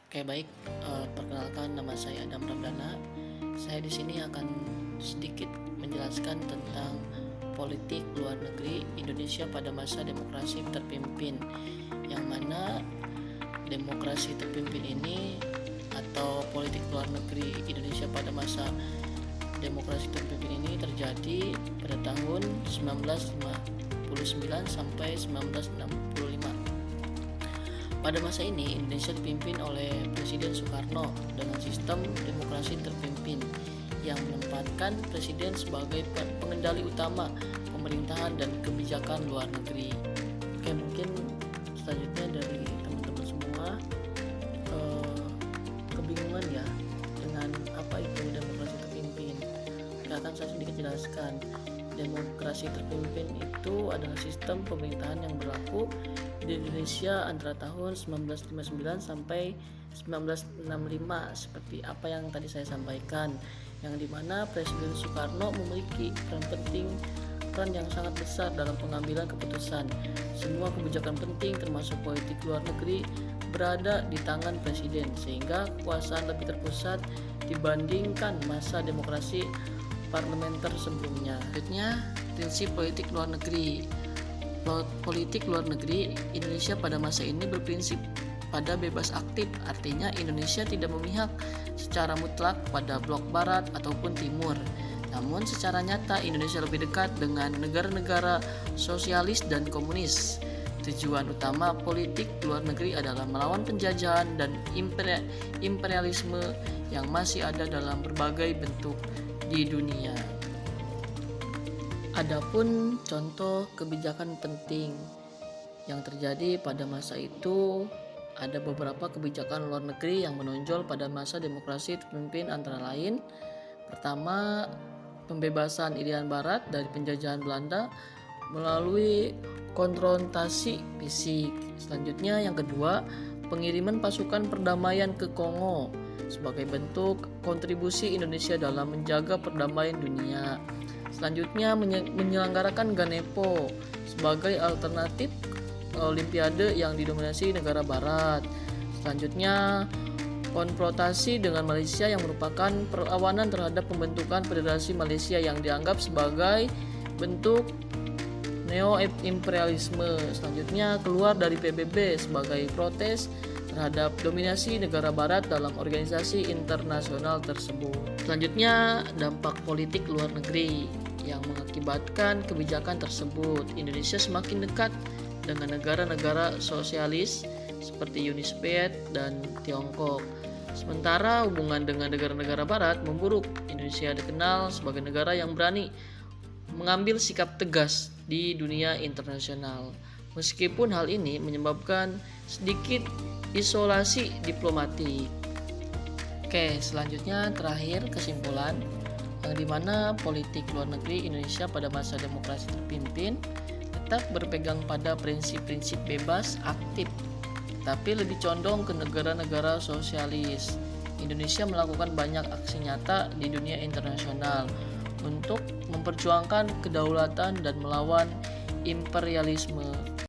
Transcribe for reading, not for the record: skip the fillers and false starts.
Oke baik, perkenalkan nama saya Adam Ramdana. Saya di sini akan sedikit menjelaskan tentang politik luar negeri Indonesia pada masa demokrasi terpimpin, yang mana demokrasi terpimpin ini atau politik luar negeri Indonesia pada masa demokrasi terpimpin ini terjadi pada tahun 1959 sampai 1965. Pada masa ini, Indonesia dipimpin oleh Presiden Soekarno dengan sistem demokrasi terpimpin yang menempatkan Presiden sebagai pengendali utama pemerintahan dan kebijakan luar negeri. Oke, mungkin selanjutnya dari teman-teman semua kebingungan ya dengan apa itu demokrasi terpimpin. Akan saya sedikit jelaskan. Demokrasi terpimpin itu adalah sistem pemerintahan yang berlaku di Indonesia antara tahun 1959 sampai 1965 seperti apa yang tadi saya sampaikan, yang dimana Presiden Soekarno memiliki peran yang sangat besar dalam pengambilan keputusan. Semua kebijakan penting termasuk politik luar negeri berada di tangan Presiden, sehingga kekuasaan lebih terpusat dibandingkan masa demokrasi parlementer sebelumnya. Selanjutnya, prinsip politik luar negeri. Politik luar negeri Indonesia pada masa ini berprinsip pada bebas aktif, artinya Indonesia tidak memihak secara mutlak pada blok barat ataupun timur. Namun secara nyata Indonesia lebih dekat dengan negara-negara sosialis dan komunis. Tujuan utama politik luar negeri adalah melawan penjajahan dan imperialisme yang masih ada dalam berbagai bentuk di dunia. Adapun contoh kebijakan penting yang terjadi pada masa itu, ada beberapa kebijakan luar negeri yang menonjol pada masa demokrasi terpimpin, antara lain: pertama, pembebasan Irian Barat dari penjajahan Belanda melalui konfrontasi fisik. Selanjutnya yang kedua, pengiriman pasukan perdamaian ke Kongo sebagai bentuk kontribusi Indonesia dalam menjaga perdamaian dunia. Selanjutnya menyelenggarakan Ganepo sebagai alternatif Olimpiade yang didominasi negara barat. Selanjutnya konfrontasi dengan Malaysia yang merupakan perlawanan terhadap pembentukan Federasi Malaysia yang dianggap sebagai bentuk neo-imperialisme. Selanjutnya keluar dari PBB sebagai protes terhadap dominasi negara barat dalam organisasi internasional tersebut. Selanjutnya, dampak politik luar negeri yang mengakibatkan kebijakan tersebut. Indonesia semakin dekat dengan negara-negara sosialis seperti Uni Soviet dan Tiongkok. Sementara hubungan dengan negara-negara barat memburuk. Indonesia dikenal sebagai negara yang berani mengambil sikap tegas di dunia internasional. Meskipun hal ini menyebabkan sedikit isolasi diplomatik. Oke, selanjutnya terakhir kesimpulan, yang dimana politik luar negeri Indonesia pada masa demokrasi terpimpin tetap berpegang pada prinsip-prinsip bebas aktif, tapi lebih condong ke negara-negara sosialis. Indonesia melakukan banyak aksi nyata di dunia internasional untuk memperjuangkan kedaulatan dan melawan imperialisme.